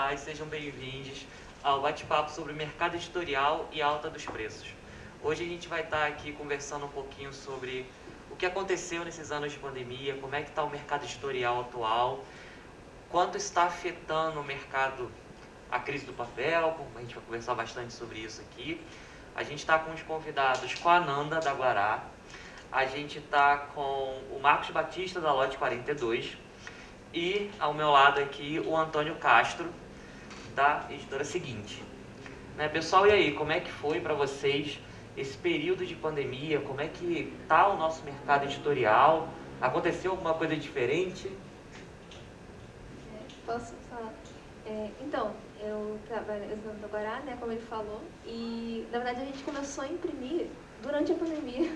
tarde, sejam bem-vindos ao bate-papo sobre o mercado editorial e alta dos preços. Hoje a gente vai estar aqui conversando um pouquinho sobre o que aconteceu nesses anos de pandemia, como é que está o mercado editorial atual, quanto está afetando o mercado a crise do papel, a gente vai conversar bastante sobre isso aqui. A gente está com os convidados, com a Nanda da Guará, a gente está com o Marcos Batista da Lote 42 e ao meu lado aqui o Antônio Castro da editora Seguinte. Né, pessoal, e aí, como é que foi para vocês esse período de pandemia? Como é que está o nosso mercado editorial? Aconteceu alguma coisa diferente? Posso falar? Então, eu trabalho no Guará, né, como ele falou, e na verdade a gente começou a imprimir durante a pandemia.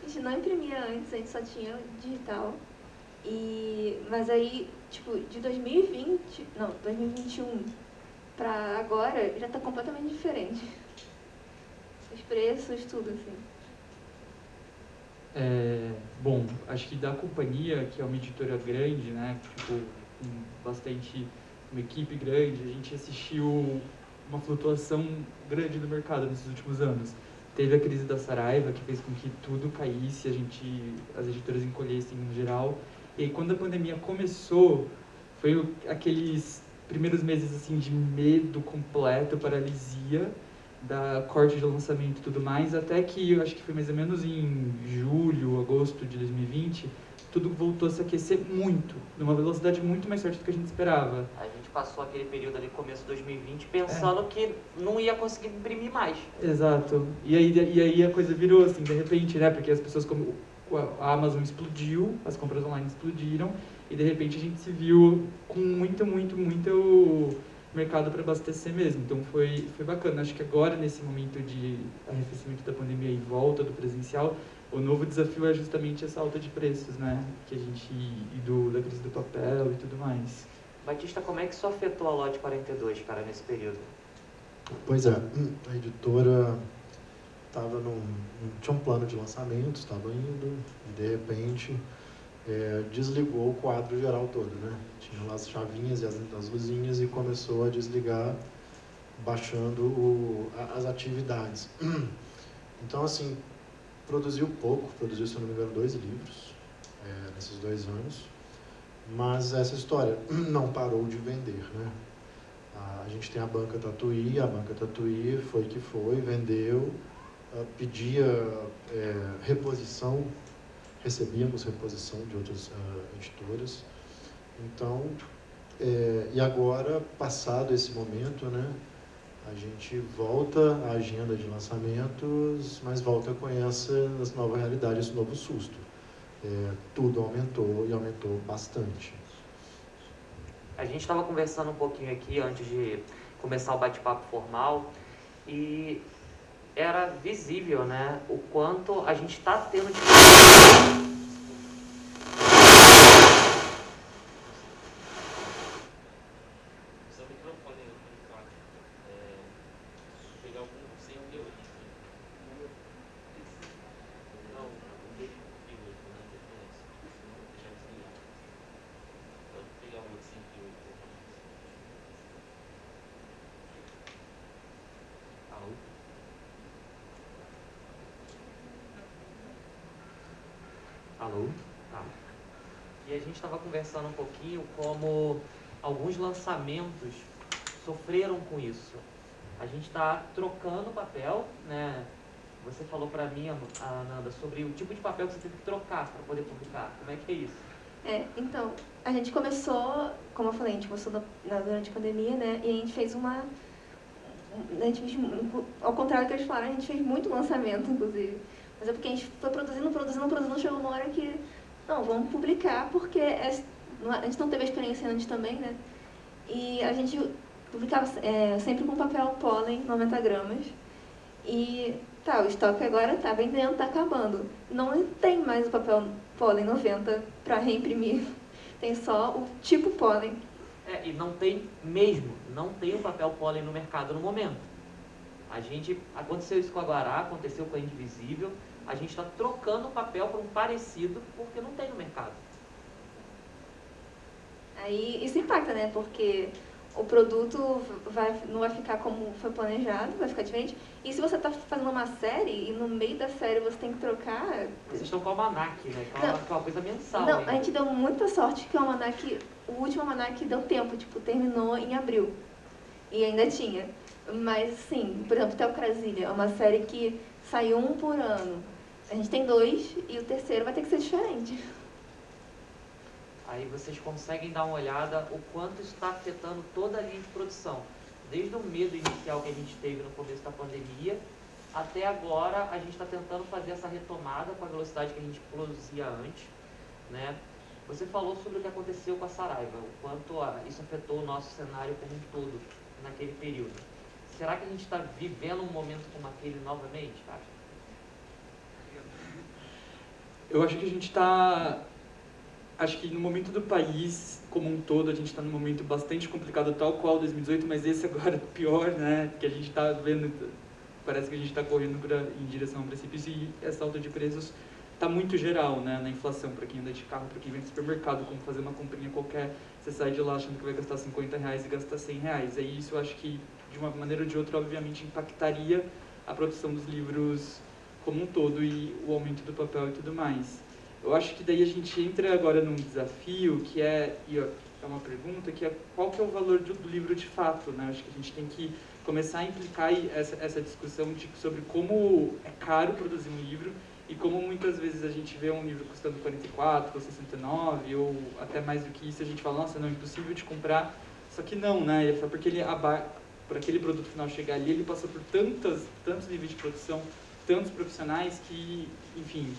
A gente não imprimia antes, a gente só tinha digital. Mas aí, tipo, de 2021 para agora, já está completamente diferente. Os preços, tudo assim. Bom, acho que da companhia, que é uma editora grande, né, tipo, com bastante, uma equipe grande, a gente assistiu uma flutuação grande do mercado nesses últimos anos. Teve a crise da Saraiva, que fez com que tudo caísse, as editoras encolhessem no geral. E aí, quando a pandemia começou, foi aqueles primeiros meses assim de medo completo, paralisia, da corte de lançamento e tudo mais, até que eu acho que foi mais ou menos em julho, agosto de 2020, tudo voltou a se aquecer muito, numa velocidade muito mais forte do que a gente esperava. A gente passou aquele período ali, começo de 2020, pensando que não ia conseguir imprimir mais. Exato. E aí a coisa virou assim, de repente, né? Porque as pessoas, como a Amazon explodiu, as compras online explodiram, e de repente a gente se viu com muito mercado para abastecer mesmo. Então foi bacana. Acho que agora, nesse momento de arrefecimento da pandemia e volta do presencial, o novo desafio é justamente essa alta de preços, né? Que a gente, da crise do papel e tudo mais. Batista, como é que isso afetou a Lote 42, cara, nesse período? Pois é, a editora tinha um plano de lançamento, estava indo, e de repente desligou o quadro geral todo, né? Tinha lá as chavinhas e as luzinhas e começou a desligar, baixando as atividades. Então, assim, produziu pouco, se eu não me engano, 2 livros nesses 2 anos, mas essa história não parou de vender, né? A gente tem a banca Tatuí foi que foi, vendeu, pedia reposição, recebíamos reposição de outras editoras. Então, e agora, passado esse momento, né, a gente volta à agenda de lançamentos, mas volta com essa nova realidade, esse novo susto. Tudo aumentou e aumentou bastante. A gente estava conversando um pouquinho aqui antes de começar o bate-papo formal e era visível, né, o quanto a gente está tendo dificuldade. Alô? Tá. E a gente estava conversando um pouquinho como alguns lançamentos sofreram com isso. A gente está trocando papel, né? Você falou para mim, Ananda, sobre o tipo de papel que você teve que trocar para poder publicar. Como é que é isso? Então, a gente começou, como eu falei, a gente começou durante a pandemia, né? E a gente fez ao contrário do que eles falaram, a gente fez muito lançamento, inclusive. Mas é porque a gente foi produzindo, chegou uma hora que, não, vamos publicar, porque a gente não teve a experiência antes também, né? E a gente publicava sempre com papel pólen, 90 gramas. E o estoque agora está vendendo, está acabando. Não tem mais o papel pólen 90 para reimprimir. Tem só o tipo pólen. E não tem o papel pólen no mercado no momento. Aconteceu isso com a Guará, aconteceu com a Indivisível. A gente está trocando o papel por um parecido porque não tem no mercado. Aí isso impacta, né? Porque o produto não vai ficar como foi planejado, vai ficar diferente. E se você está fazendo uma série e no meio da série você tem que trocar... Vocês estão com o almanac, né? Que é uma coisa mensal. Não, ainda. a gente deu muita sorte que o último almanac deu tempo, tipo, terminou em abril. E ainda tinha. Mas, assim, por exemplo, Teocrasilha é uma série que sai um por ano. A gente tem 2 e o terceiro vai ter que ser diferente. Aí vocês conseguem dar uma olhada o quanto isso está afetando toda a linha de produção. Desde o medo inicial que a gente teve no começo da pandemia, até agora a gente está tentando fazer essa retomada com a velocidade que a gente produzia antes, né? Você falou sobre o que aconteceu com a Saraiva, o quanto isso afetou o nosso cenário como um todo naquele período. Será que a gente está vivendo um momento como aquele novamente, cara? Eu acho que a gente está... Acho que no momento do país como um todo, a gente está num momento bastante complicado, tal qual 2018, mas esse agora é pior, né? Que a gente está vendo, parece que a gente está correndo em direção ao precipício e essa alta de preços está muito geral, né? Na inflação, para quem anda de carro, para quem vem no supermercado, como fazer uma comprinha qualquer, você sai de lá achando que vai gastar R$50 e gasta R$100. Aí isso eu acho que, de uma maneira ou de outra, obviamente impactaria a produção dos livros como um todo e o aumento do papel e tudo mais. Eu acho que daí a gente entra agora num desafio que é uma pergunta, que é qual que é o valor do livro de fato, né? Acho que a gente tem que começar a implicar essa discussão sobre como é caro produzir um livro e como muitas vezes a gente vê um livro custando 44 ou 69 ou até mais do que isso, a gente fala, nossa, não, é impossível de comprar, só que não, né? Só porque para aquele produto final chegar ali, ele passou por tantos níveis de produção, tantos profissionais que, enfim,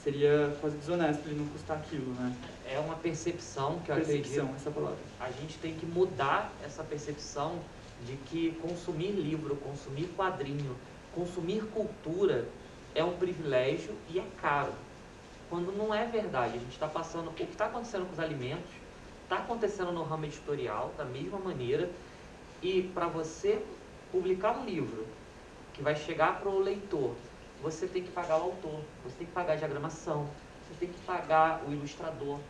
seria quase desonesto ele não custar aquilo, né? É uma percepção que eu Percepção, acredito. essa palavra. A gente tem que mudar essa percepção de que consumir livro, consumir quadrinho, consumir cultura é um privilégio e é caro. Quando não é verdade. A gente está passando... O que está acontecendo com os alimentos está acontecendo no ramo editorial da mesma maneira. E para você publicar um livro que vai chegar para o leitor, você tem que pagar o autor, você tem que pagar a diagramação, você tem que pagar o ilustrador.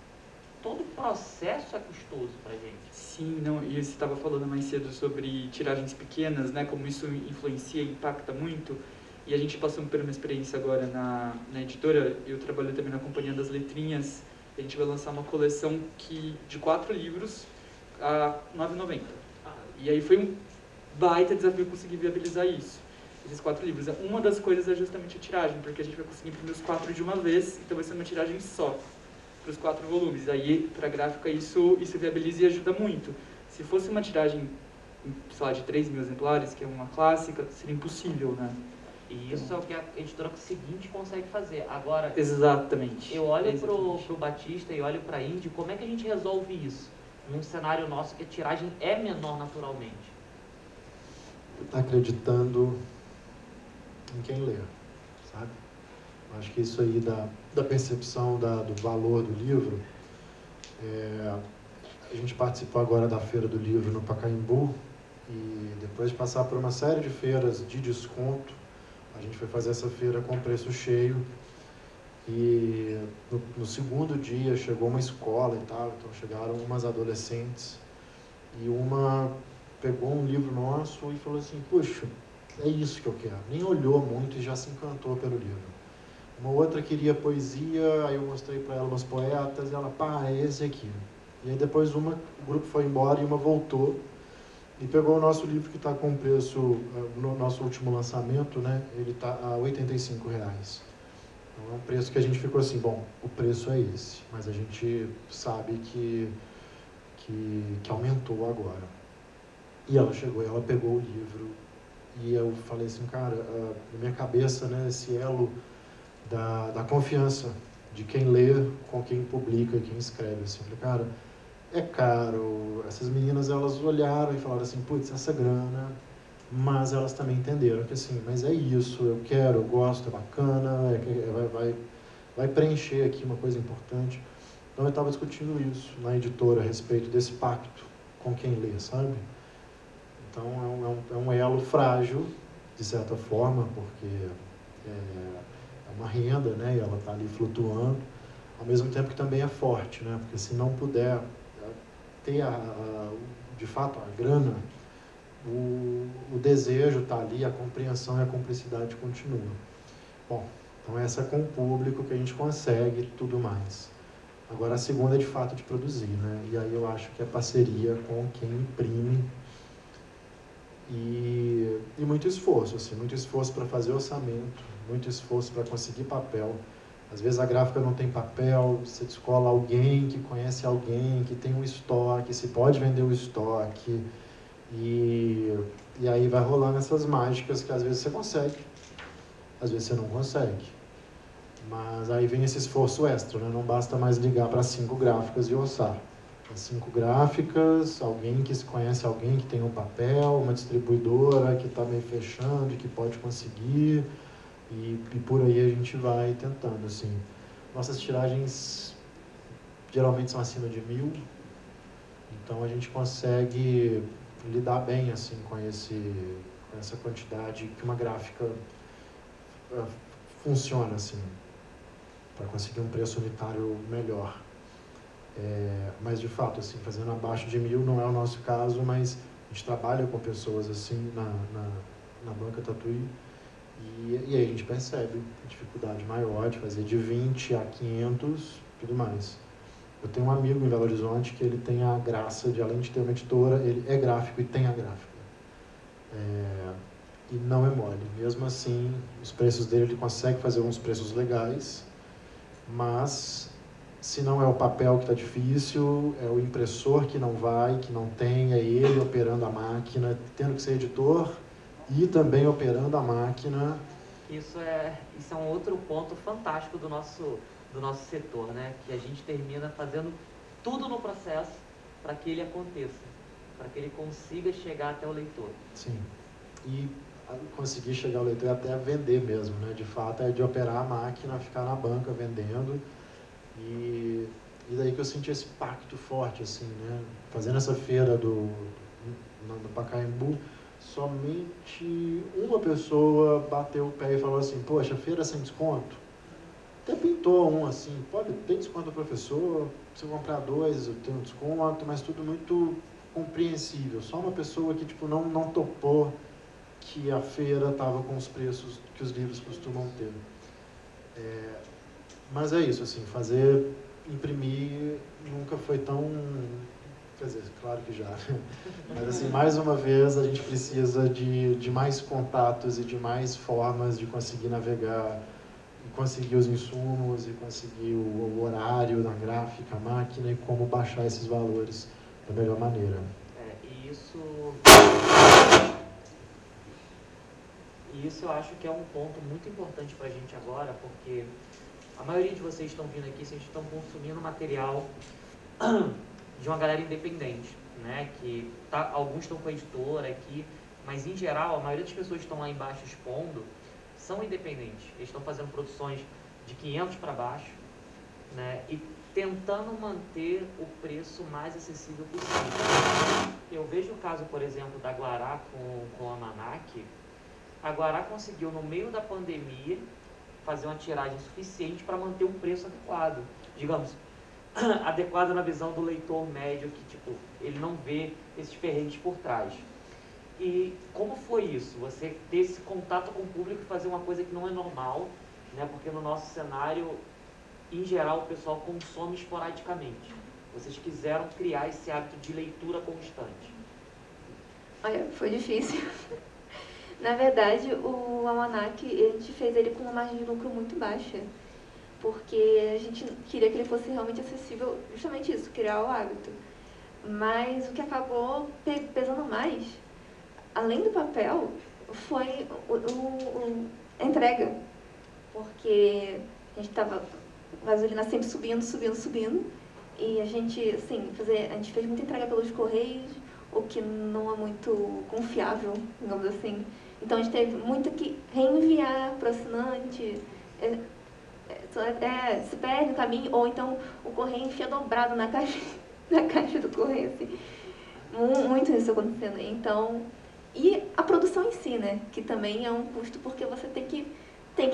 Todo o processo é custoso pra gente. Sim, não, e você estava falando mais cedo sobre tiragens pequenas, né, como isso influencia e impacta muito. E a gente passou por uma experiência agora na editora, eu trabalho também na Companhia das Letrinhas, a gente vai lançar uma coleção de 4 livros a R$ 9,90. E aí foi um baita desafio conseguir viabilizar isso. Esses 4 livros. Uma das coisas é justamente a tiragem, porque a gente vai conseguir imprimir os 4 de uma vez, então vai ser uma tiragem só, para os 4 volumes. Aí, para a gráfica, isso viabiliza e ajuda muito. Se fosse uma tiragem, sei lá, de 3.000 exemplares, que é uma clássica, seria impossível, né? E isso é o que a editora seguinte consegue fazer. Agora, exatamente. Eu olho pro Batista e olho pra Indy, como é que a gente resolve isso? Num cenário nosso que a tiragem é menor naturalmente. Está acreditando em quem lê, sabe? Eu acho que isso aí da percepção do valor do livro, a gente participou agora da Feira do Livro no Pacaembu e depois de passar por uma série de feiras de desconto, a gente foi fazer essa feira com preço cheio e no segundo dia chegou uma escola e tal, então chegaram umas adolescentes e uma pegou um livro nosso e falou assim, puxa, é isso que eu quero. Nem olhou muito e já se encantou pelo livro. Uma outra queria poesia, aí eu mostrei para ela umas poetas e ela, pá, é esse aqui. E aí depois o grupo foi embora e uma voltou e pegou o nosso livro que está com preço, no nosso último lançamento, né? Ele está a R$ 85. Então é um preço que a gente ficou assim, bom, o preço é esse, mas a gente sabe que aumentou agora. E ela chegou, ela pegou o livro e eu falei assim, cara, na minha cabeça, né, esse elo da confiança de quem lê com quem publica e quem escreve, assim, falei, cara, é caro, essas meninas, elas olharam e falaram assim, putz, essa grana, mas elas também entenderam que assim, mas é isso, eu quero, eu gosto, é bacana, vai preencher aqui uma coisa importante. Então eu estava discutindo isso na editora a respeito desse pacto com quem lê, sabe? Então é um elo frágil, de certa forma, porque é uma renda, né? E ela está ali flutuando, ao mesmo tempo que também é forte, né? Porque se não puder ter, de fato, a grana, o desejo está ali, a compreensão e a cumplicidade continua. Bom, então essa é com o público que a gente consegue tudo mais. Agora a segunda é de fato de produzir, né? E aí eu acho que é parceria com quem imprime e muito esforço, assim, muito esforço para fazer orçamento, muito esforço para conseguir papel. Às vezes a gráfica não tem papel, você descola alguém que conhece alguém, que tem um estoque, se pode vender o estoque. E aí vai rolando essas mágicas que às vezes você consegue, às vezes você não consegue. Mas aí vem esse esforço extra, né? Não basta mais ligar para 5 gráficas e orçar. As 5 gráficas, alguém que conhece alguém que tem um papel, uma distribuidora que está meio fechando e que pode conseguir. E por aí a gente vai tentando, assim. Nossas tiragens geralmente são acima de 1000, então a gente consegue lidar bem, assim, com essa quantidade que uma gráfica funciona, assim, para conseguir um preço unitário melhor. Mas, de fato, assim, fazendo abaixo de 1000 não é o nosso caso, mas a gente trabalha com pessoas, assim, na banca Tatuí. E aí a gente percebe a dificuldade maior de fazer de 20 a 500, tudo mais. Eu tenho um amigo em Belo Horizonte que ele tem a graça de, além de ter uma editora, ele é gráfico e tem a gráfica. E não é mole. Mesmo assim, os preços dele, ele consegue fazer uns preços legais, mas se não é o papel que está difícil, é o impressor que não vai, que não tem, é ele operando a máquina, tendo que ser editor e também operando a máquina. Isso é um outro ponto fantástico do nosso setor, né? Que a gente termina fazendo tudo no processo para que ele aconteça, para que ele consiga chegar até o leitor. Sim, e conseguir chegar ao leitor e até vender mesmo, né? De fato, é de operar a máquina, ficar na banca vendendo. E daí que eu senti esse pacto forte, assim, né? Fazendo essa feira no Pacaembu, somente uma pessoa bateu o pé e falou assim: poxa, feira sem desconto? Até pintou um assim: pode ter desconto do professor, se comprar 2 eu tenho desconto, mas tudo muito compreensível. Só uma pessoa que tipo, não topou que a feira estava com os preços que os livros costumam ter. Mas é isso, assim, imprimir nunca foi tão... Quer dizer, claro que já. Mas, assim, mais uma vez, a gente precisa de mais contatos e de mais formas de conseguir navegar, e conseguir os insumos, e conseguir o horário da gráfica, a máquina, e como baixar esses valores da melhor maneira. E isso eu acho que é um ponto muito importante para a gente agora, porque a maioria de vocês estão vindo aqui, vocês estão consumindo material de uma galera independente, né? Alguns estão com a editora aqui, mas em geral, a maioria das pessoas que estão lá embaixo expondo são independentes. Eles estão fazendo produções de 500 para baixo, né? E tentando manter o preço mais acessível possível. Eu vejo o caso, por exemplo, da Guará com a Almanac. A Guará conseguiu, no meio da pandemia, fazer uma tiragem suficiente para manter um preço adequado. Digamos, adequado na visão do leitor médio, que tipo, ele não vê esses perrengues por trás. E como foi isso? Você ter esse contato com o público e fazer uma coisa que não é normal, né? Porque no nosso cenário, em geral, o pessoal consome esporadicamente. Vocês quiseram criar esse hábito de leitura constante. Olha, foi difícil. Na verdade, o Almanac, a gente fez ele com uma margem de lucro muito baixa, porque a gente queria que ele fosse realmente acessível, justamente isso, criar o hábito. Mas o que acabou pesando mais, além do papel, foi a entrega, porque a gente estava, a gasolina sempre subindo, e a gente, assim, a gente fez muita entrega pelos correios, o que não é muito confiável, digamos assim. Então, a gente teve muito que reenviar para o assinante, se perde no caminho, ou então o correio enfia dobrado na caixa do correio, assim. Muito isso acontecendo. Então, e a produção em si, né? Que também é um custo, porque você tem que ter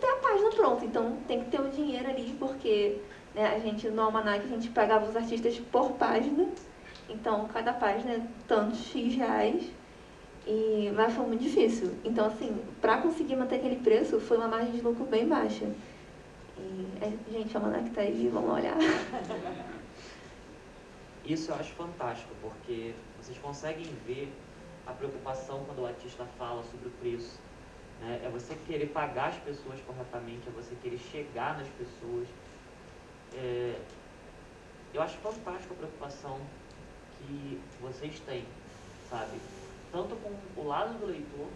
a página pronta. Então, tem que ter o dinheiro ali, porque, né, a gente, no Almanac, a gente pagava os artistas por página. Então, cada página é tantos X reais, mas foi muito difícil. Então, assim, para conseguir manter aquele preço, foi uma margem de lucro bem baixa. Gente, a Almanac tá aí, vamos olhar. Isso eu acho fantástico, porque vocês conseguem ver a preocupação quando o artista fala sobre o preço. Né? É você querer pagar as pessoas corretamente, é você querer chegar nas pessoas. Eu acho fantástico a preocupação que vocês têm, sabe? Tanto com o lado do leitor,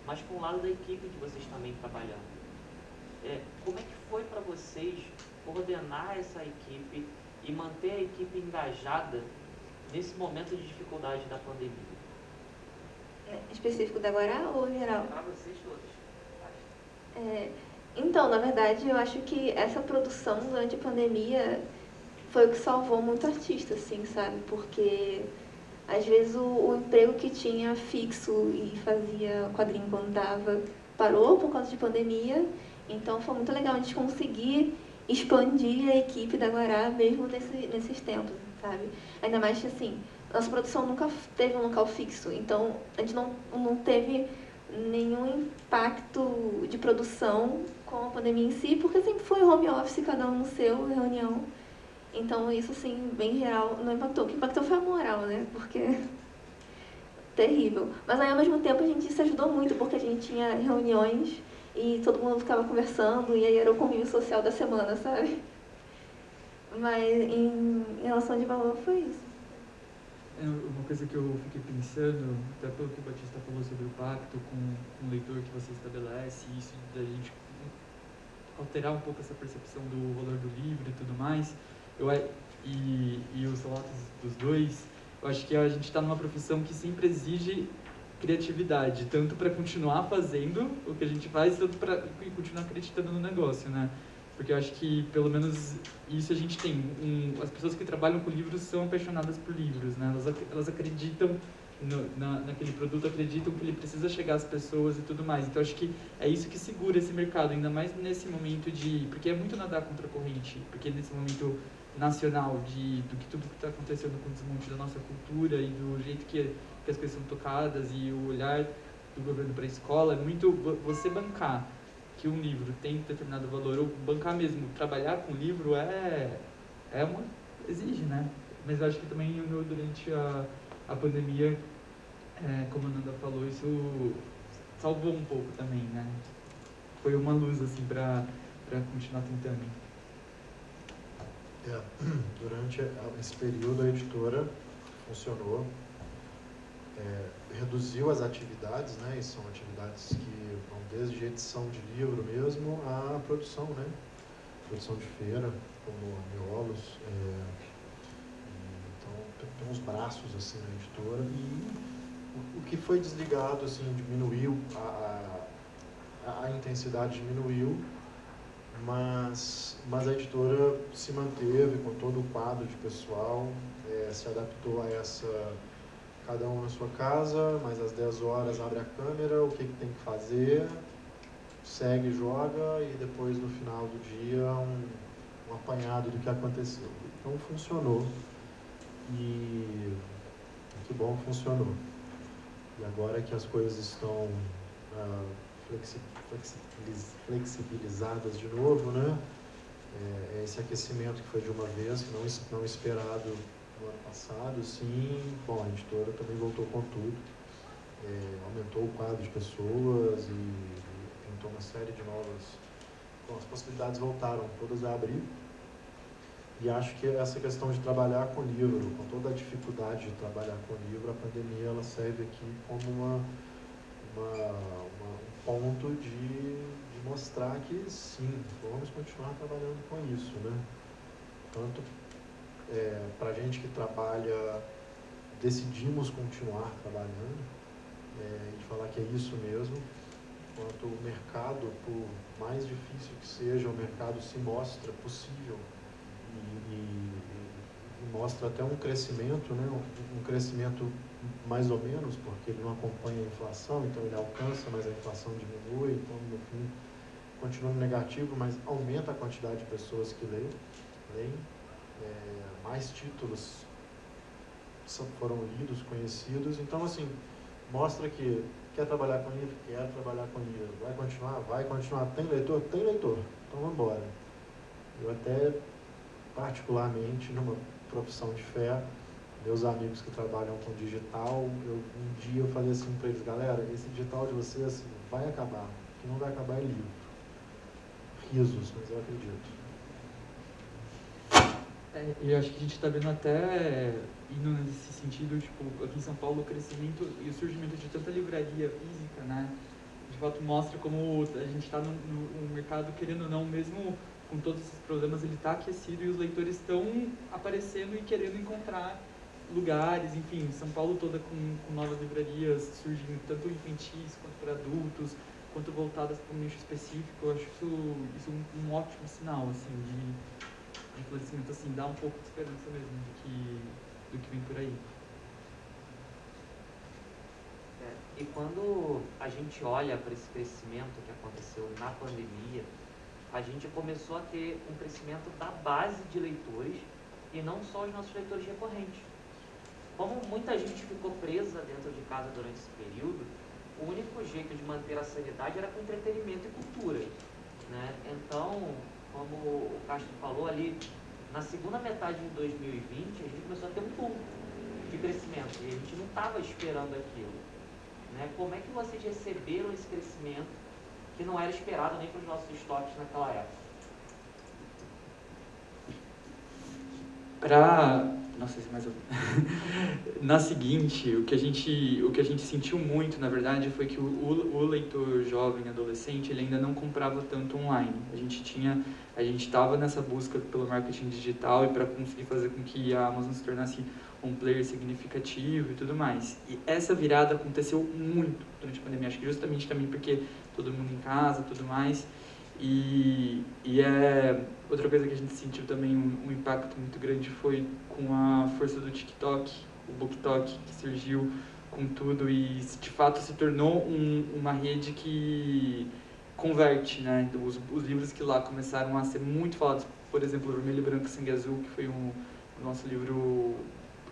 mas com o lado da equipe que vocês também trabalhando. Como é que foi para vocês coordenar essa equipe e manter a equipe engajada nesse momento de dificuldade da pandemia? Específico da Guará ou geral? Para vocês todos. Então, na verdade, eu acho que essa produção durante a pandemia foi o que salvou muito artista, assim, sabe? Porque às vezes o emprego que tinha fixo e fazia quadrinho quando dava parou por causa de pandemia. Então foi muito legal a gente conseguir expandir a equipe da Guará mesmo nesses tempos, sabe? Ainda mais que, assim, nossa produção nunca teve um local fixo, então a gente não teve nenhum impacto de produção com a pandemia em si, porque sempre foi home office, cada um no seu, reunião. Então isso, assim, bem geral, não impactou. O que impactou foi a moral, né? Porque terrível. Mas aí, ao mesmo tempo, a gente se ajudou muito, porque a gente tinha reuniões e todo mundo ficava conversando, e aí era o convívio social da semana, sabe? Mas em relação de valor foi isso. Uma coisa que eu fiquei pensando, até pelo que o Batista falou sobre o pacto com o leitor que você estabelece, isso da gente alterar um pouco essa percepção do valor do livro e tudo mais, e os relatos dos dois, eu acho que a gente está numa profissão que sempre exige criatividade, tanto para continuar fazendo o que a gente faz, tanto para continuar acreditando no negócio, né? Porque eu acho que, pelo menos, isso a gente tem. As pessoas que trabalham com livros são apaixonadas por livros, né? Elas acreditam naquele produto, acreditam que ele precisa chegar às pessoas e tudo mais. Então, acho que é isso que segura esse mercado, ainda mais nesse momento porque é muito nadar contra a corrente, porque nesse momento nacional do que tudo que está acontecendo com o desmonte da nossa cultura e do jeito que as coisas são tocadas e o olhar do governo para a escola, é muito você bancar que um livro tem determinado valor, ou bancar mesmo, trabalhar com livro exige, né? Mas eu acho que também durante a pandemia, como a Nanda falou, isso salvou um pouco também, né? Foi uma luz, assim, para continuar tentando. Durante esse período, a editora funcionou, reduziu as atividades, né? E são atividades que vão desde a edição de livro mesmo à produção, né? Produção de feira, como miolos. Então, tem uns braços assim na editora. E o que foi desligado, assim, diminuiu, a intensidade diminuiu, mas a editora se manteve com todo o quadro de pessoal, se adaptou a essa... Cada um na sua casa, mas às 10 horas abre a câmera, o que tem que fazer, segue, joga e depois no final do dia um apanhado do que aconteceu. Então funcionou e que bom que funcionou. E agora que as coisas estão flexibilizadas de novo, né? Esse aquecimento que foi de uma vez, não esperado no ano passado, sim. Bom, a editora também voltou com tudo, aumentou o quadro de pessoas e pintou uma série de novas... Bom, as possibilidades voltaram todas a abrir, e acho que essa questão de trabalhar com livro, com toda a dificuldade de trabalhar com livro, a pandemia ela serve aqui como um ponto de mostrar que sim, vamos continuar trabalhando com isso, né? Tanto para a gente que trabalha, decidimos continuar trabalhando, e falar que é isso mesmo, quanto o mercado, por mais difícil que seja, o mercado se mostra possível e mostra até um crescimento, né? Um crescimento mais ou menos, porque ele não acompanha a inflação, então ele alcança, mas a inflação diminui, então no fim continua negativo, mas aumenta a quantidade de pessoas que leem, mais títulos foram lidos, conhecidos. Então, assim, mostra que quer trabalhar com livro, quer trabalhar com livro. Vai continuar? Vai continuar. Tem leitor? Tem leitor. Então, vamos embora. Eu até, particularmente, numa profissão de fé, meus amigos que trabalham com digital, um dia eu falei assim para eles, galera, esse digital de vocês vai acabar. O que não vai acabar é livro. Risos, mas eu acredito. E eu acho que a gente está vendo até, indo nesse sentido, tipo, aqui em São Paulo, o crescimento e o surgimento de tanta livraria física, né? De fato mostra como a gente está no mercado, querendo ou não, mesmo com todos esses problemas, ele está aquecido e os leitores estão aparecendo e querendo encontrar lugares, enfim, São Paulo toda com novas livrarias surgindo, tanto infantis quanto para adultos, quanto voltadas para um nicho específico. Eu acho isso um ótimo sinal, assim, de florescimento, assim, dá um pouco de esperança mesmo do que vem por aí. E quando a gente olha para esse crescimento que aconteceu na pandemia, a gente começou a ter um crescimento da base de leitores e não só os nossos leitores recorrentes. Como muita gente ficou presa dentro de casa durante esse período, o único jeito de manter a sanidade era com entretenimento e cultura, né? Então, como o Castro falou ali, na segunda metade de 2020, a gente começou a ter um boom de crescimento e a gente não estava esperando aquilo, né? Como é que vocês receberam esse crescimento que não era esperado nem para os nossos estoques naquela época? Nossa, mais na seguinte, o que a gente sentiu muito, na verdade, foi que o leitor jovem, adolescente, ele ainda não comprava tanto online. A gente estava nessa busca pelo marketing digital e para conseguir fazer com que a Amazon se tornasse um player significativo e tudo mais. E essa virada aconteceu muito durante a pandemia, acho que justamente também porque todo mundo em casa, tudo mais. E outra coisa que a gente sentiu também um impacto muito grande foi com a força do TikTok, o BookTok, que surgiu com tudo e de fato se tornou uma rede que converte, né? Os livros que lá começaram a ser muito falados, por exemplo, Vermelho, Branco e Sangue Azul, que foi o nosso livro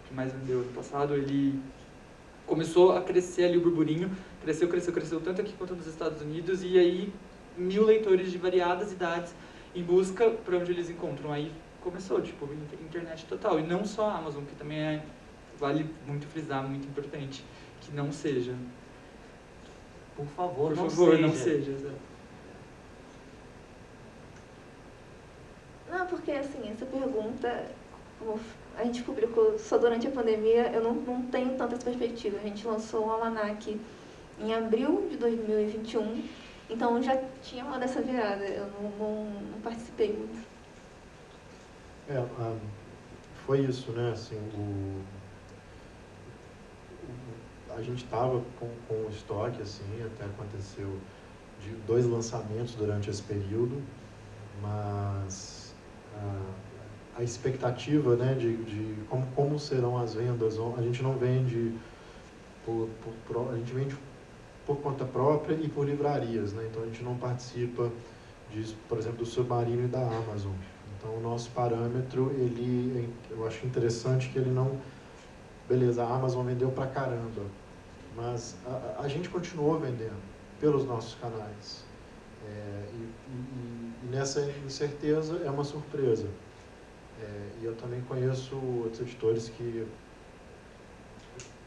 que mais vendeu ano passado, ele começou a crescer ali o burburinho, cresceu tanto aqui quanto nos Estados Unidos, e aí 1000 leitores de variadas idades em busca para onde eles encontram. Aí começou, tipo, internet total. E não só a Amazon, que também vale muito frisar, muito importante, que não seja. Por favor, Por não favor, seja. não seja. Não, porque assim, essa pergunta, como a gente publicou só durante a pandemia, eu não tenho tanta essa perspectiva. A gente lançou o Almanac em abril de 2021, então já tinha uma dessa virada, eu não participei muito. Foi isso, né? Assim, a gente estava com o estoque, assim, até aconteceu de 2 lançamentos durante esse período, mas a expectativa, né, de como serão as vendas, a gente não vende a gente vende por conta própria e por livrarias, né? Então a gente não participa disso, por exemplo, do Submarino e da Amazon. Então o nosso parâmetro, eu acho interessante que ele não... Beleza, a Amazon vendeu pra caramba, mas a gente continuou vendendo pelos nossos canais. E nessa incerteza é uma surpresa. E eu também conheço outros editores que,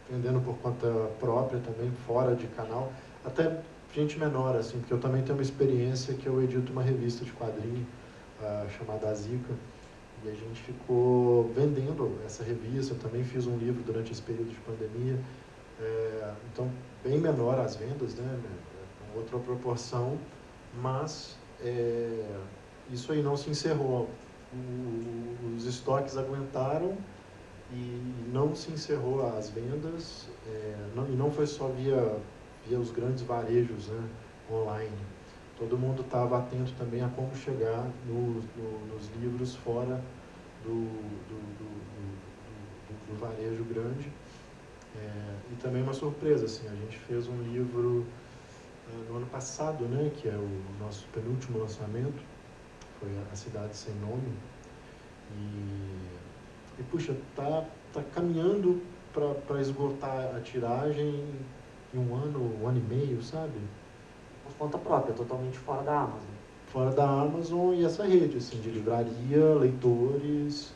vendendo por conta própria também, fora de canal, até gente menor, assim, porque eu também tenho uma experiência que eu edito uma revista de quadrinho chamada A Zica, e a gente ficou vendendo essa revista. Eu também fiz um livro durante esse período de pandemia, então bem menor as vendas, né, com outra proporção, mas isso aí não se encerrou. Os estoques aguentaram e não se encerrou as vendas, e não foi só via os grandes varejos, né, online. Todo mundo estava atento também a como chegar nos livros fora do varejo grande. E também uma surpresa, assim, a gente fez um livro no ano passado, né, que é o nosso penúltimo lançamento, foi A Cidade Sem Nome, e puxa, tá caminhando para esgotar a tiragem em um ano e meio, sabe? Por conta própria, totalmente fora da Amazon. Fora da Amazon e essa rede, assim, de livraria, leitores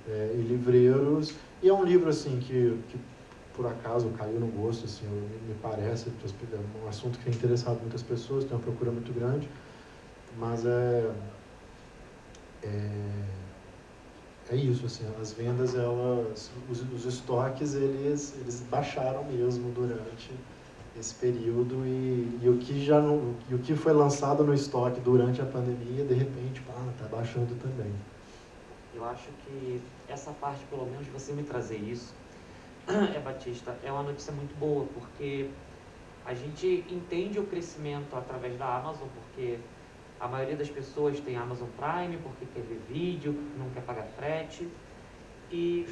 e livreiros. E é um livro, assim, que por acaso caiu no gosto, assim, me parece, é um assunto que tem interessado muitas pessoas, tem uma procura muito grande, mas é isso, assim, as vendas, os estoques, eles baixaram mesmo durante esse período e o que foi lançado no estoque durante a pandemia, de repente, está baixando também. Eu acho que essa parte, pelo menos, de você me trazer isso, Batista, é uma notícia muito boa, porque a gente entende o crescimento através da Amazon, porque a maioria das pessoas tem Amazon Prime, porque quer ver vídeo, não quer pagar frete. E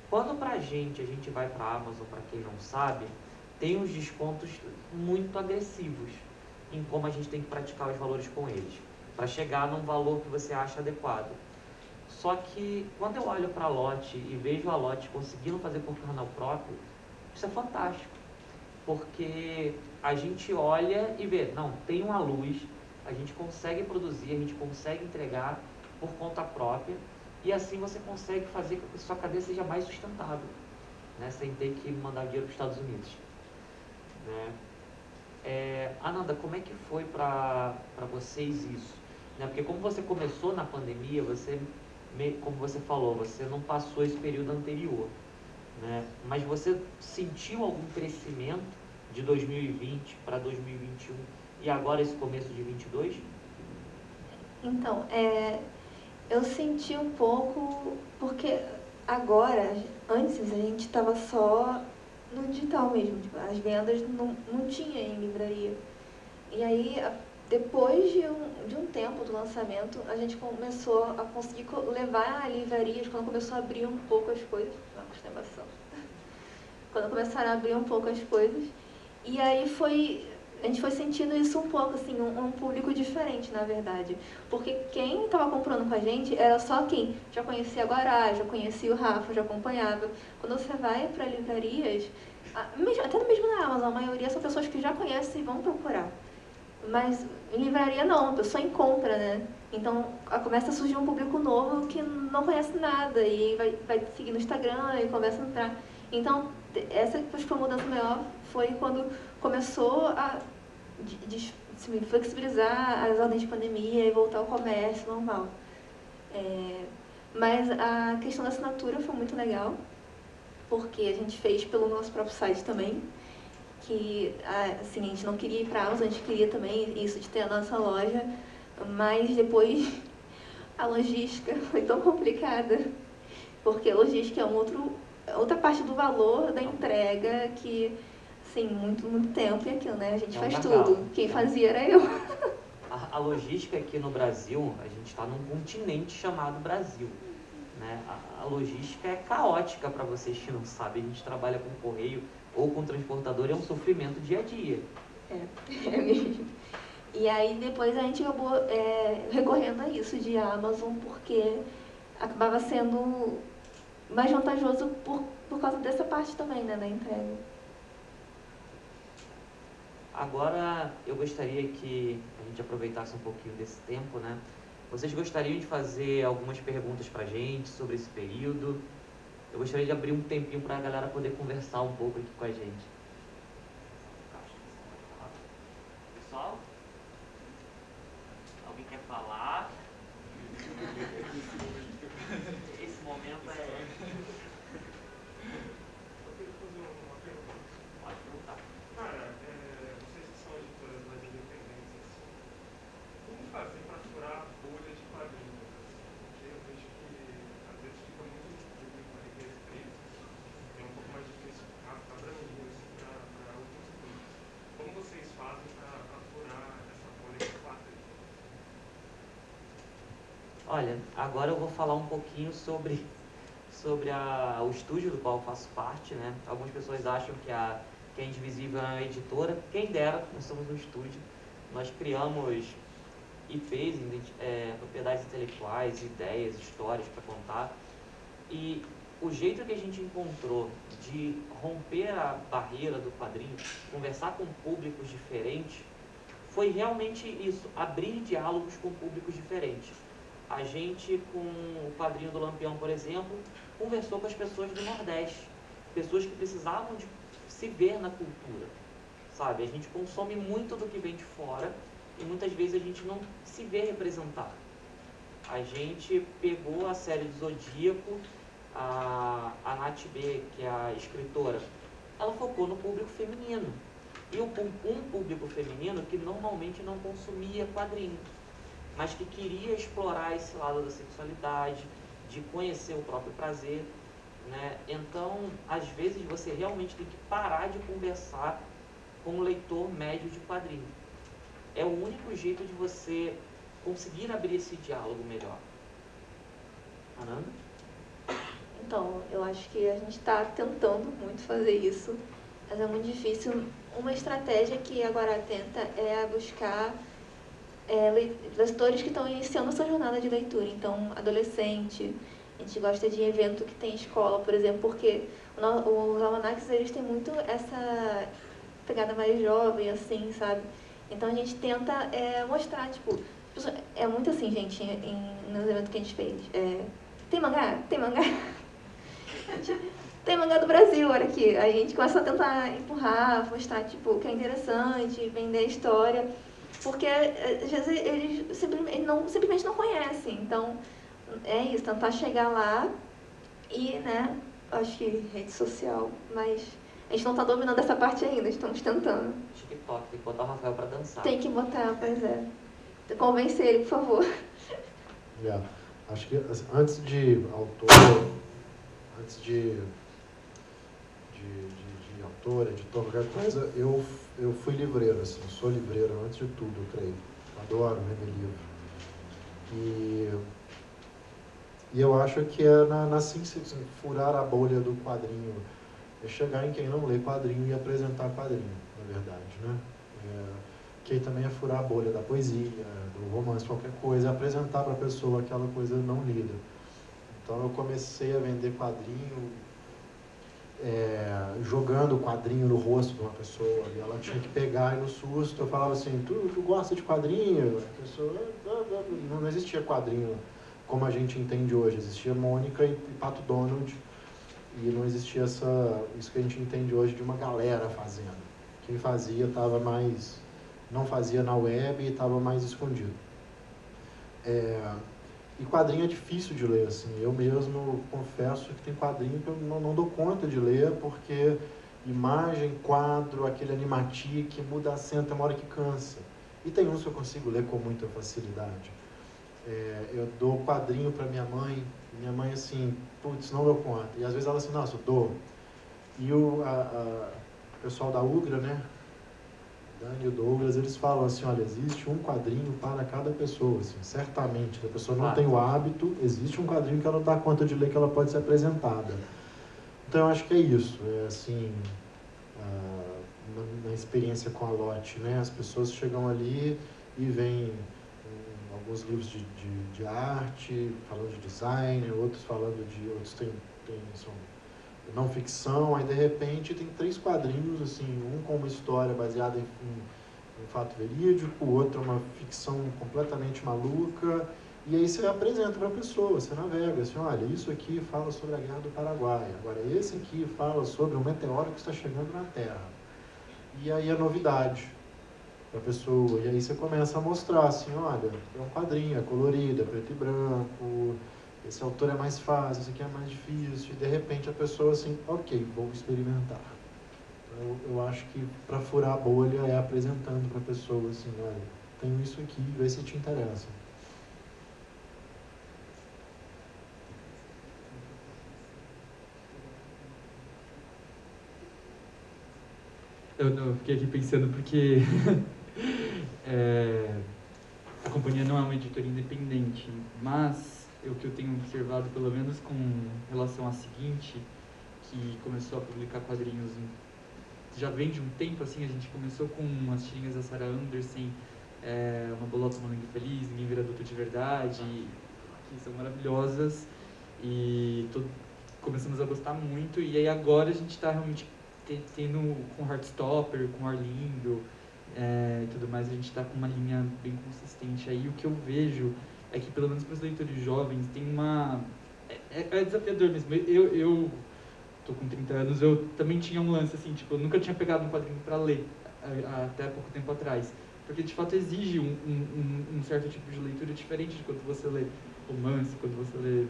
quando a gente vai para a Amazon, para quem não sabe, tem uns descontos muito agressivos em como a gente tem que praticar os valores com eles, para chegar num valor que você acha adequado. Só que quando eu olho para a Lotte e vejo a Lotte conseguindo fazer por canal próprio, isso é fantástico, porque a gente olha e vê, não, tem uma luz, a gente consegue produzir, a gente consegue entregar por conta própria, e assim você consegue fazer com que a sua cadeia seja mais sustentável, né, sem ter que mandar dinheiro para os Estados Unidos. Né? Ananda, como é que foi para vocês isso? Né? Porque como você começou na pandemia, como você falou, você não passou esse período anterior, né? Mas você sentiu algum crescimento de 2020 para 2021 e agora esse começo de 22? Então, eu senti um pouco, porque agora, antes a gente estava só no digital mesmo, tipo, as vendas não tinha em livraria. E aí, depois de um tempo do lançamento, a gente começou a conseguir levar a livrarias, quando começou a abrir um pouco as coisas, uma masturbação, quando começaram a abrir um pouco as coisas, e aí a gente foi sentindo isso um pouco, assim, um público diferente, na verdade. Porque quem estava comprando com a gente era só quem já conhecia a Guará, já conhecia o Rafa, já acompanhava. Quando você vai para livrarias, até mesmo na Amazon, a maioria são pessoas que já conhecem e vão procurar. Mas em livraria não, a pessoa encontra, né? Então começa a surgir um público novo que não conhece nada e vai seguir no Instagram e começa a entrar. Então, essa que foi a mudança maior foi quando começou a flexibilizar as ordens de pandemia e voltar ao comércio normal. Mas a questão da assinatura foi muito legal, porque a gente fez pelo nosso próprio site também, que assim, a gente não queria ir para a Amazon, a gente queria também isso de ter a nossa loja, mas depois a logística foi tão complicada, porque a logística é outra parte do valor da entrega que, assim, muito tempo e aquilo, né? A gente faz tudo. Quem fazia era eu. A logística aqui no Brasil, a gente está num continente chamado Brasil. Né? A logística é caótica para vocês que não sabem. A gente trabalha com correio ou com transportador, é um sofrimento dia a dia. É mesmo. E aí depois a gente acabou recorrendo a isso de Amazon, porque acabava sendo mais vantajoso por causa dessa parte também, né, da entrega. Agora eu gostaria que a gente aproveitasse um pouquinho desse tempo, né? Vocês gostariam de fazer algumas perguntas pra gente sobre esse período? Eu gostaria de abrir um tempinho para a galera poder conversar um pouco aqui com a gente. Pessoal? Alguém quer falar? Esse momento é... Pode perguntar. Cara, vocês que são editoras mais independentes, como fazem para furar a bolha de quadrinhos? Porque eu vejo que às vezes fica muito público ali restrito, é um pouco mais difícil abranger isso para outros públicos. Como vocês fazem para furar essa bolha de quadrinhos? Olha, agora eu vou falar um pouquinho sobre o estúdio do qual eu faço parte, né? Algumas pessoas acham que a Indivisível é uma editora. Quem dera, nós somos um estúdio. Nós criamos IPs, propriedades intelectuais, ideias, histórias para contar. E o jeito que a gente encontrou de romper a barreira do quadrinho, conversar com públicos diferentes, foi realmente isso, abrir diálogos com públicos diferentes. A gente, com o quadrinho do Lampião, por exemplo, conversou com as pessoas do Nordeste, pessoas que precisavam de se ver na cultura, sabe? A gente consome muito do que vem de fora e muitas vezes a gente não se vê representado. A gente pegou a série do Zodíaco, a Nath B, que é a escritora, ela focou no público feminino. E um público feminino que normalmente não consumia quadrinhos, mas que queria explorar esse lado da sexualidade, de conhecer o próprio prazer, né? Então, às vezes, você realmente tem que parar de conversar com o leitor médio de quadrinho. É o único jeito de você conseguir abrir esse diálogo melhor. Ananda? Então, eu acho que a gente está tentando muito fazer isso, mas é muito difícil. Uma estratégia que agora tenta é buscar leitores que estão iniciando a sua jornada de leitura. Então, adolescente, a gente gosta de evento que tem escola, por exemplo, porque os almanacs, eles têm muito essa pegada mais jovem, assim, sabe? Então, a gente tenta mostrar, tipo, é muito assim, gente, nos eventos que a gente fez. Tem mangá? Tem mangá? Tem mangá do Brasil, olha aqui. A gente começa a tentar empurrar, mostrar, tipo, que é interessante, vender a história, porque às vezes eles simplesmente não conhecem. Então, é isso, tentar chegar lá e, né, acho que rede social, mas a gente não está dominando essa parte ainda, estamos tentando. TikTok, tem que botar o Rafael pra dançar. Tem que botar, pois é. Convence ele, por favor. Acho que assim, antes de autor, editor, qualquer coisa, eu fui livreiro, assim, sou livreiro antes de tudo, eu creio. Adoro vender livro. E eu acho que assim, furar a bolha do quadrinho, é chegar em quem não lê quadrinho e apresentar quadrinho, na verdade, né? Que aí também é furar a bolha da poesia, do romance, qualquer coisa, apresentar para a pessoa aquela coisa não lida. Então eu comecei a vender quadrinho, jogando o quadrinho no rosto de uma pessoa, e ela tinha que pegar, e no susto eu falava assim, tu gosta de quadrinho? A pessoa, não existia quadrinho como a gente entende hoje, existia Mônica e Pato Donald, e não existia isso que a gente entende hoje de uma galera fazendo. Quem fazia não fazia na web e estava mais escondido. E quadrinho é difícil de ler, assim. Eu mesmo confesso que tem quadrinho que eu não dou conta de ler, porque imagem, quadro, aquele animatic, muda a cena, tem uma hora que cansa. E tem uns que eu consigo ler com muita facilidade. Eu dou quadrinho para minha mãe assim, putz, não dou conta. E às vezes ela assim, nossa, eu dou. E o pessoal da UGRA, né, Dani e o Douglas, eles falam assim, olha, existe um quadrinho para cada pessoa, assim, certamente. Se a pessoa não tem o hábito, existe um quadrinho que ela não dá conta de ler, que ela pode ser apresentada. Então, eu acho que é isso. Assim, na experiência com a Lotte, né, as pessoas chegam ali e veem alguns livros de arte, falando de design, outros são não ficção, aí de repente tem 3 quadrinhos, assim, um com uma história baseada em fato verídico, o outro é uma ficção completamente maluca, e aí você apresenta para a pessoa, você navega, assim, olha, isso aqui fala sobre a Guerra do Paraguai, agora esse aqui fala sobre um meteoro que está chegando na Terra. E aí a novidade para a pessoa, e aí você começa a mostrar, assim, olha, é um quadrinho, é colorido, é preto e branco, esse autor é mais fácil, esse aqui é mais difícil, e de repente a pessoa assim, ok, vou experimentar. Eu acho que para furar a bolha é apresentando para a pessoa assim, olha, tenho isso aqui, vê se te interessa. Eu fiquei aqui pensando porque a companhia não é uma editora independente, mas o que eu tenho observado, pelo menos com relação à Seguinte, que começou a publicar quadrinhos já vem de um tempo, assim, a gente começou com umas tirinhas da Sarah Anderson, Uma Bolota, Uma Língua Feliz, Ninguém Vira Adulto de Verdade, que são maravilhosas, e começamos a gostar muito, e aí agora a gente está realmente tendo com Heartstopper, com Arlindo e tudo mais, a gente está com uma linha bem consistente. Aí o que eu vejo é que, pelo menos para os leitores jovens, tem uma... É desafiador mesmo. Eu tô com 30 anos, eu também tinha um lance assim, tipo, eu nunca tinha pegado um quadrinho para ler, até pouco tempo atrás. Porque, de fato, exige um certo tipo de leitura diferente de quando você lê romance, quando você lê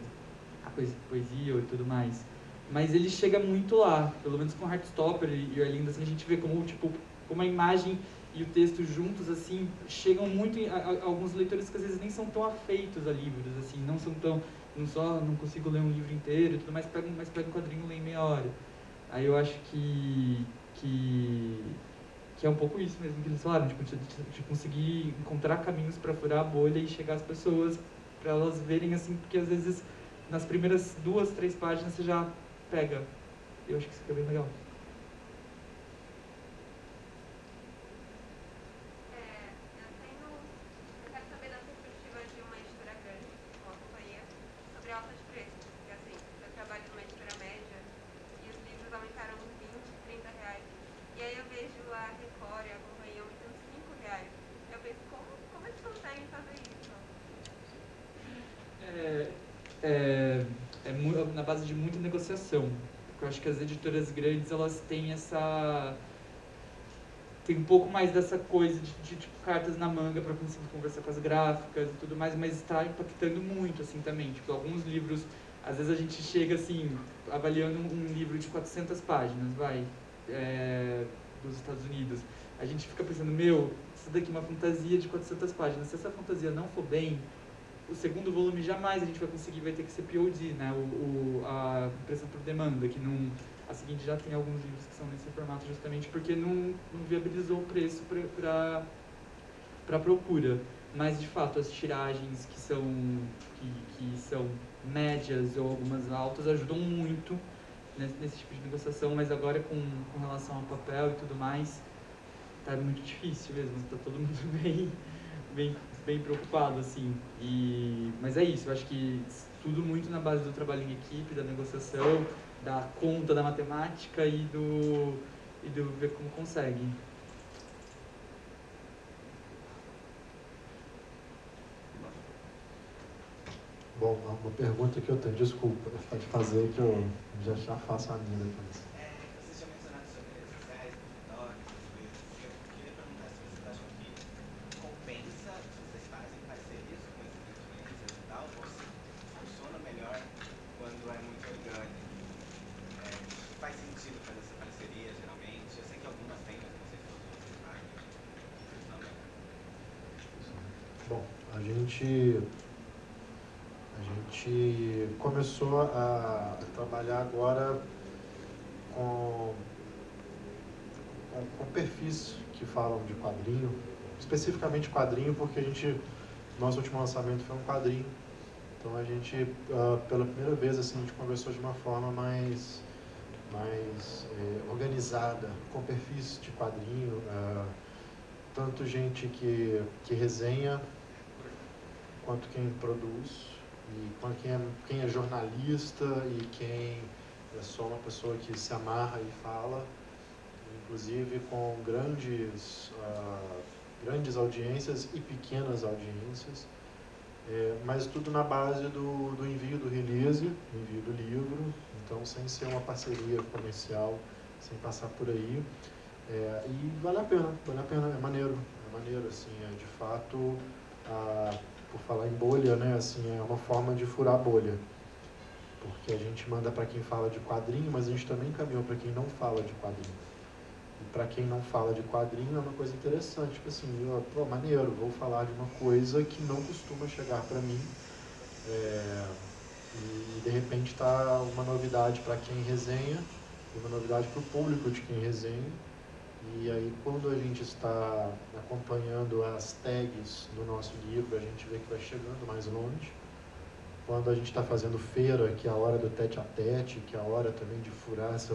a poesia e tudo mais. Mas ele chega muito lá, pelo menos com Heartstopper e Arlindo, assim, a gente vê como, tipo, como a imagem e o texto juntos, assim, chegam muito a alguns leitores que às vezes nem são tão afeitos a livros, assim, não são tão, não consigo ler um livro inteiro e tudo mais, mas pega um quadrinho e lê em meia hora. Aí eu acho que é um pouco isso mesmo que eles falaram, tipo, de conseguir encontrar caminhos para furar a bolha e chegar às pessoas, para elas verem, assim, porque às vezes nas primeiras 2, 3 páginas você já pega. Eu acho que isso fica bem legal. Eu quero saber da perspectiva de uma editora grande, uma companhia, sobre alta de preços. Porque, assim, eu trabalho numa editora média e os livros aumentaram uns 20, 30 reais. E aí eu vejo a Record e a companhia aumentando 5 reais. Eu penso, como eles conseguem fazer isso? Na base de muita negociação. Porque eu acho que as editoras grandes, elas têm tem um pouco mais dessa coisa de tipo, cartas na manga para conseguir conversar com as gráficas e tudo mais, mas está impactando muito, assim, também. Tipo, alguns livros, às vezes a gente chega, assim, avaliando um livro de 400 páginas, dos Estados Unidos. A gente fica pensando, isso daqui é uma fantasia de 400 páginas. Se essa fantasia não for bem, o segundo volume jamais a gente vai ter que ser POD, né? A impressão por demanda, que não... A seguinte já tem alguns livros que são nesse formato justamente porque não viabilizou o preço para procura. Mas, de fato, as tiragens que são médias ou algumas altas ajudam muito nesse tipo de negociação, mas agora com relação ao papel e tudo mais, tá muito difícil mesmo, tá todo mundo bem preocupado, assim. Mas é isso, eu acho que tudo muito na base do trabalho em equipe, da negociação, da conta, da matemática e do ver como consegue. Bom, uma pergunta que eu tenho, desculpa, pode fazer que eu já faço a minha depois. Vocês já mencionaram sobre redes sociais, TikTok, essas coisas. Eu queria perguntar se vocês acham que compensa, se vocês fazem parcerias com esses influencers e tal, ou se funciona melhor quando é muito orgânico. Faz sentido fazer essa parceria, geralmente? Eu sei que algumas têm, mas não sei se todas vocês fazem. Funciona melhor. Bom, a gente começou a trabalhar agora com perfis que falam de quadrinho, especificamente quadrinho, porque nosso último lançamento foi um quadrinho. Então a gente, pela primeira vez, assim, a gente conversou de uma forma mais organizada, com perfis de quadrinho, tanto gente que resenha, quanto quem produz, e quem é jornalista e quem é só uma pessoa que se amarra e fala, inclusive com grandes audiências e pequenas audiências, mas tudo na base do envio do release, do envio do livro, então sem ser uma parceria comercial, sem passar por aí. E vale a pena, é maneiro, assim, de fato, por falar em bolha, né, assim, é uma forma de furar a bolha, porque a gente manda para quem fala de quadrinho, mas a gente também encaminhou para quem não fala de quadrinho. E para quem não fala de quadrinho é uma coisa interessante, tipo assim, maneiro, vou falar de uma coisa que não costuma chegar para mim, e de repente está uma novidade para quem resenha, uma novidade para o público de quem resenha. E aí, quando a gente está acompanhando as tags no nosso livro, a gente vê que vai chegando mais longe. Quando a gente está fazendo feira, que é a hora do tete-a-tete, que é a hora também de furar as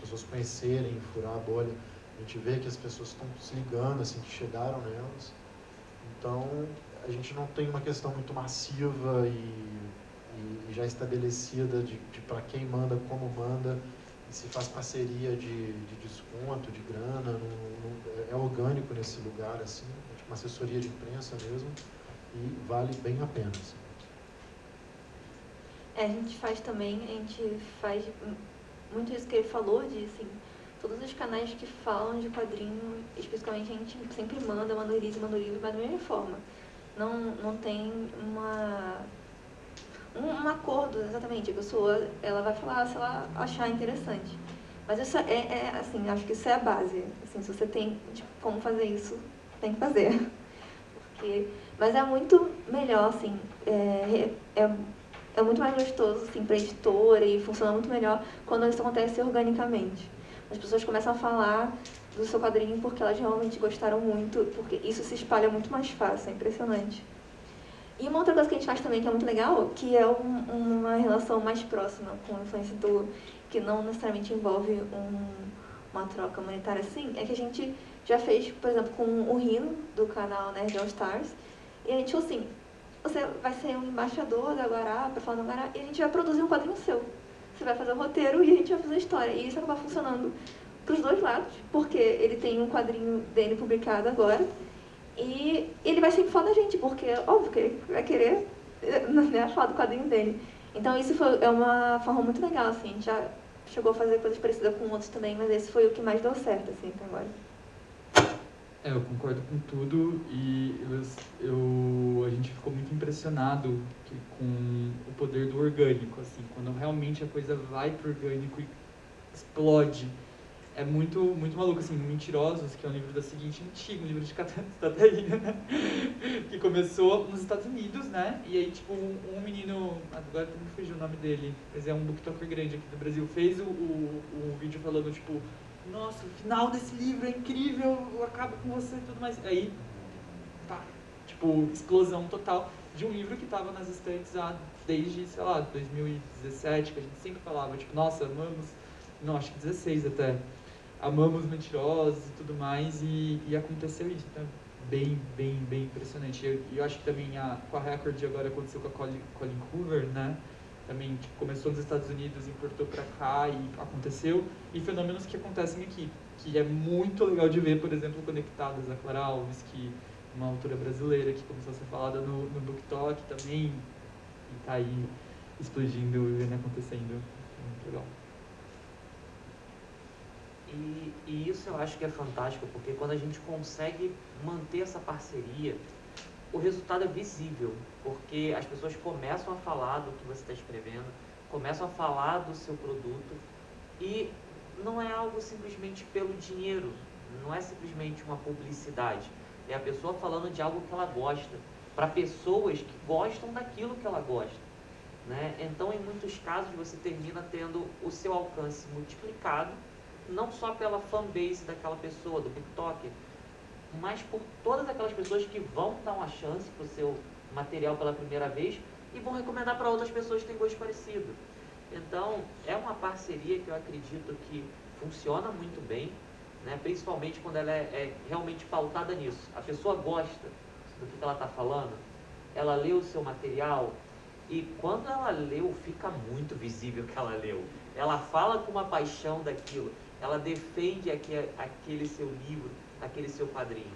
pessoas conhecerem, furar a bolha, a gente vê que as pessoas estão se ligando, assim, que chegaram nelas. Então, a gente não tem uma questão muito massiva e e já estabelecida de para quem manda, como manda, e se faz parceria de desconto, de grana, é orgânico nesse lugar, assim, é tipo uma assessoria de imprensa mesmo, e vale bem a pena. Assim. A gente faz muito isso que ele falou, de assim, todos os canais que falam de quadrinho, especificamente a gente sempre manda o livro, mas da mesma forma. Não tem um acordo, exatamente. A pessoa, ela vai falar se ela achar interessante. Mas isso assim, acho que isso é a base. Assim, se você tem como fazer isso, tem que fazer. Mas é muito melhor, assim, é muito mais gostoso, assim, para a editora e funciona muito melhor quando isso acontece organicamente. As pessoas começam a falar do seu quadrinho porque elas realmente gostaram muito, porque isso se espalha muito mais fácil, é impressionante. E uma outra coisa que a gente faz também que é muito legal, que é uma relação mais próxima com o influenciador, que não necessariamente envolve uma troca monetária assim, é que a gente já fez, por exemplo, com o Rino, do canal Nerd All Stars, e a gente falou assim, você vai ser um embaixador da Guará, para falar do Guará, e a gente vai produzir um quadrinho seu. Você vai fazer o roteiro e a gente vai fazer a história. E isso acaba funcionando para os dois lados, porque ele tem um quadrinho dele publicado agora, e ele vai sempre falar da gente, porque óbvio que ele vai querer falar do quadrinho dele. Então isso é uma forma muito legal, assim. A gente já chegou a fazer coisas parecidas com outros também, mas esse foi o que mais deu certo, assim, até agora. Eu concordo com tudo e a gente ficou muito impressionado com o poder do orgânico, assim, quando realmente a coisa vai pro orgânico e explode. É muito, muito maluco, assim, Mentirosos, que é um livro da seguinte antigo, um livro de Catarina, né? Que começou nos Estados Unidos, né? E aí, tipo, um menino, agora me fugiu o nome dele, mas é um booktoker grande aqui do Brasil, fez o vídeo falando, tipo, nossa, o final desse livro é incrível, eu acabo com você e tudo mais. Aí, tá, tipo, explosão total de um livro que tava nas estantes desde, sei lá, 2017, que a gente sempre falava, tipo, nossa, amamos, não, acho que 16 até, amamos Mentirosos e tudo mais, e aconteceu isso, então bem impressionante. E eu acho que também com a Record agora aconteceu com a Colin Hoover, né? Também tipo, começou nos Estados Unidos, importou pra cá e aconteceu. E fenômenos que acontecem aqui, que é muito legal de ver, por exemplo, Conectadas, a Clara Alves, que é uma autora brasileira que começou a ser falada no BookTok também, e tá aí explodindo e acontecendo. Muito legal. E isso eu acho que é fantástico, porque quando a gente consegue manter essa parceria, o resultado é visível, porque as pessoas começam a falar do que você está escrevendo, começam a falar do seu produto, e não é algo simplesmente pelo dinheiro, não é simplesmente uma publicidade, é a pessoa falando de algo que ela gosta, para pessoas que gostam daquilo que ela gosta, né? Então, em muitos casos, você termina tendo o seu alcance multiplicado, não só pela fanbase daquela pessoa, do TikToker, mas por todas aquelas pessoas que vão dar uma chance para o seu material pela primeira vez e vão recomendar para outras pessoas que têm gosto parecido. Então, é uma parceria que eu acredito que funciona muito bem, né? Principalmente quando ela é realmente pautada nisso. A pessoa gosta do que ela está falando, ela leu o seu material e quando ela leu, fica muito visível que ela leu. Ela fala com uma paixão daquilo, ela defende aquele seu livro, aquele seu quadrinho.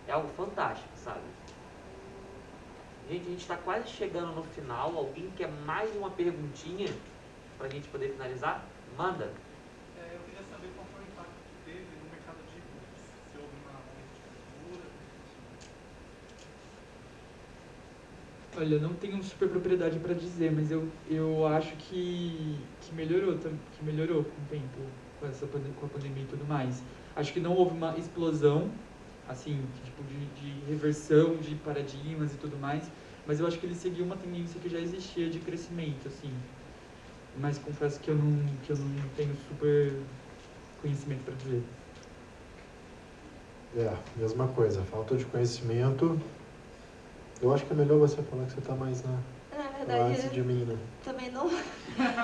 É algo fantástico, sabe? Gente, a gente está quase chegando no final. Alguém quer mais uma perguntinha para a gente poder finalizar? Manda. Eu queria saber qual foi o impacto que teve no mercado de e-books. Se houve uma literatura. Olha, eu não tenho super propriedade para dizer, mas eu acho que melhorou com o tempo, com a pandemia e tudo mais. Acho que não houve uma explosão, assim, tipo de reversão de paradigmas e tudo mais, mas eu acho que ele seguiu uma tendência que já existia de crescimento, assim. Mas confesso que eu não tenho super conhecimento para dizer. Mesma coisa, falta de conhecimento. Eu acho que é melhor você falar que você está mais na verdade, antes de mim, né? Também não.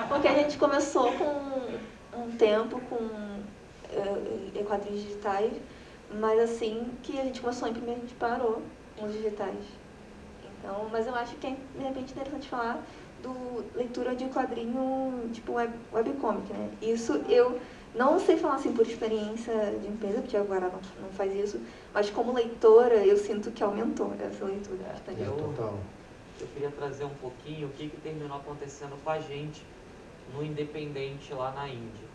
Porque a gente começou com um tempo com quadrinhos digitais, mas assim que a gente começou a imprimir, a gente parou com os digitais. Então, mas eu acho que é de repente interessante falar do leitura de quadrinho, tipo webcomic, né? Isso eu não sei falar assim por experiência de empresa, porque agora não faz isso, mas como leitora eu sinto que aumentou essa leitura. bastante. Total. Eu queria trazer um pouquinho o que terminou acontecendo com a gente no Independente lá na Índia.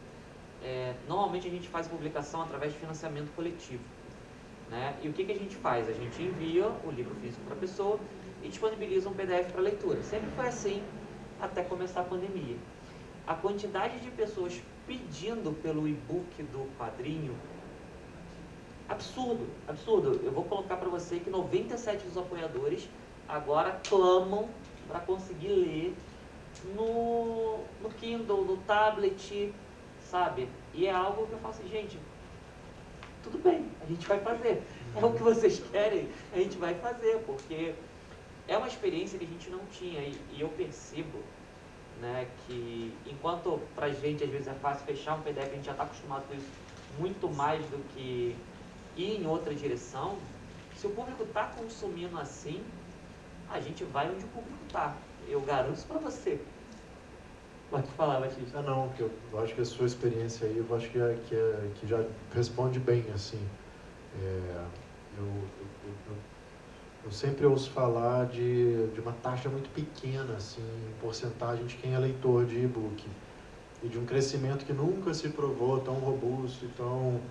Normalmente a gente faz publicação através de financiamento coletivo, né? E o que a gente faz? A gente envia o livro físico para a pessoa e disponibiliza um PDF para leitura. Sempre foi assim até começar a pandemia. A quantidade de pessoas pedindo pelo e-book do quadrinho, absurdo, absurdo. Eu vou colocar para você que 97 dos apoiadores agora clamam para conseguir ler no Kindle, no tablet, sabe? E é algo que eu falo assim, gente, tudo bem, a gente vai fazer. É o que vocês querem, a gente vai fazer, porque é uma experiência que a gente não tinha. E eu percebo, né, que enquanto pra gente às vezes é fácil fechar um PDF, a gente já está acostumado com isso muito mais do que ir em outra direção. Se o público está consumindo assim, a gente vai onde o público está. Eu garanto isso para você. Pode falar, Batista. Não, que eu acho que a sua experiência aí, eu acho que já responde bem, assim. Eu sempre ouço falar de uma taxa muito pequena, assim, em porcentagem de quem é leitor de e-book. E de um crescimento que nunca se provou tão robusto e tão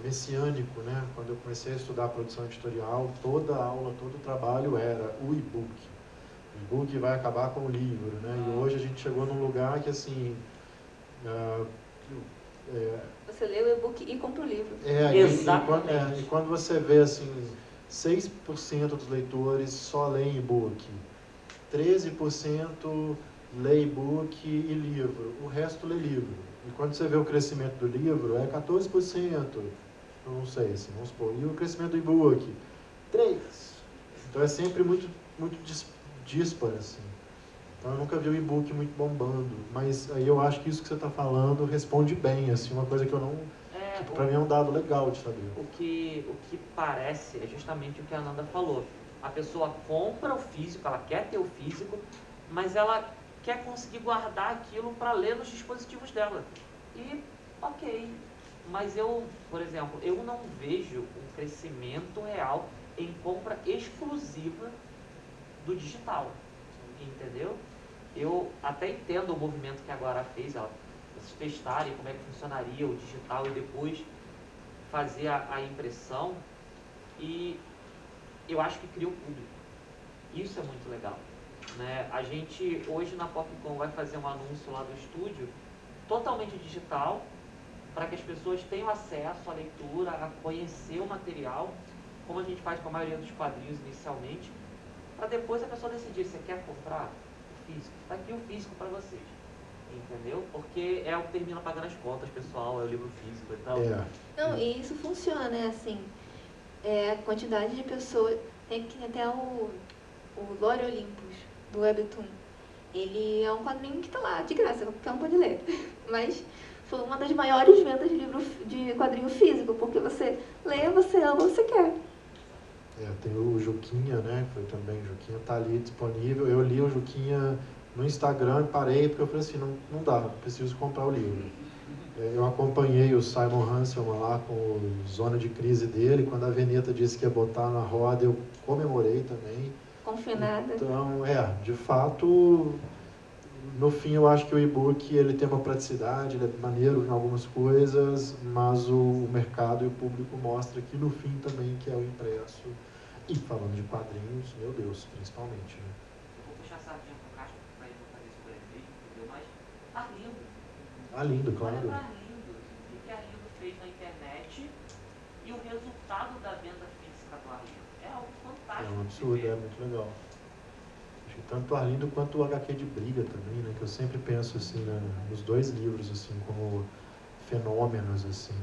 messiânico, né? Quando eu comecei a estudar produção editorial, toda a aula, todo o trabalho era o e-book. O e-book vai acabar com o livro, né? E hoje a gente chegou num lugar que, assim... Você lê o e-book e compra o livro. Exatamente. E quando você vê, assim, 6% dos leitores só leem e-book, 13% lê e-book e livro, o resto lê livro. E quando você vê o crescimento do livro, é 14%, eu não sei, assim, vamos supor. E o crescimento do e-book, 3%. Então é sempre muito, muito disparo, assim. Então eu nunca vi o e-book muito bombando. Mas aí eu acho que isso que você está falando responde bem, assim, uma coisa que eu não... que para mim é um dado legal de saber. O que parece é justamente o que a Ananda falou. A pessoa compra o físico, ela quer ter o físico, mas ela quer conseguir guardar aquilo para ler nos dispositivos dela. E, ok, mas eu, por exemplo, eu não vejo um crescimento real em compra exclusiva do digital, entendeu? Eu até entendo o movimento que a Guará fez, vocês testarem como é que funcionaria o digital e depois fazer a impressão, e eu acho que cria o público. Isso é muito legal, né? A gente hoje na Popcom vai fazer um anúncio lá do estúdio totalmente digital, para que as pessoas tenham acesso à leitura, a conhecer o material, como a gente faz com a maioria dos quadrinhos inicialmente, para depois a pessoa decidir se quer comprar o físico. Está aqui o físico para vocês, entendeu? Porque é o que termina pagando as contas, pessoal, é o livro físico e tal. Não, e isso funciona, né? Assim, a quantidade de pessoas... Tem até o Lore Olympus, do Webtoon. Ele é um quadrinho que está lá, de graça, qualquer um pode ler. Mas foi uma das maiores vendas de quadrinho físico, porque você lê, você ama, você quer. Tem o Juquinha, né? Foi também, o Juquinha tá ali disponível. Eu li o Juquinha no Instagram e parei, porque eu falei assim, não dá, preciso comprar o livro. Eu acompanhei o Simon Hanselman lá com o Zona de Crise dele. Quando a Veneta disse que ia botar na roda, eu comemorei também. Confinada. Então, de fato, no fim eu acho que o e-book ele tem uma praticidade, ele é maneiro em algumas coisas, mas o mercado e o público mostra que no fim também que é o impresso. E falando de quadrinhos, meu Deus, principalmente, né? Eu vou puxar a sardinha pro caixa para ele não fazer isso por ele, entendeu? Mas tá lindo. Lindo, claro. Olha pra Arlindo, o que a Arlindo fez na internet e o resultado da venda física do Arlindo. É algo fantástico. É um absurdo, é muito legal. Acho que tanto o Arlindo quanto o HQ de Briga também, né? Que eu sempre penso, assim, né, nos dois livros, assim, como fenômenos, assim,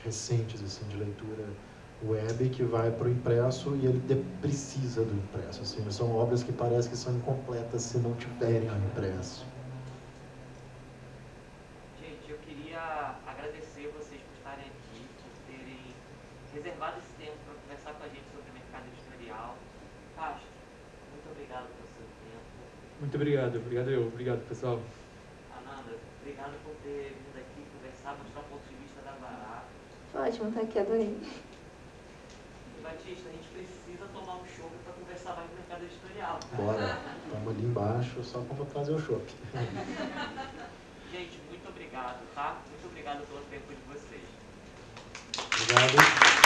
recentes, assim, de leitura web que vai para o impresso e ele precisa do impresso, assim. São obras que parece que são incompletas se não tiverem o impresso. Gente, eu queria agradecer vocês por estarem aqui, por terem reservado esse tempo para conversar com a gente sobre o mercado editorial. Castro, muito obrigado pelo seu tempo. Muito obrigado, obrigado pessoal. Ananda, obrigado por ter vindo aqui conversar, mostrar o ponto de vista da Bará. Ótimo, tá aqui, adorei. E Batista, a gente precisa tomar um chopp para conversar mais no mercado editorial. Bora, estamos ali embaixo, só para fazer o chopp. Gente, muito obrigado, tá? Muito obrigado pelo tempo de vocês. Obrigado.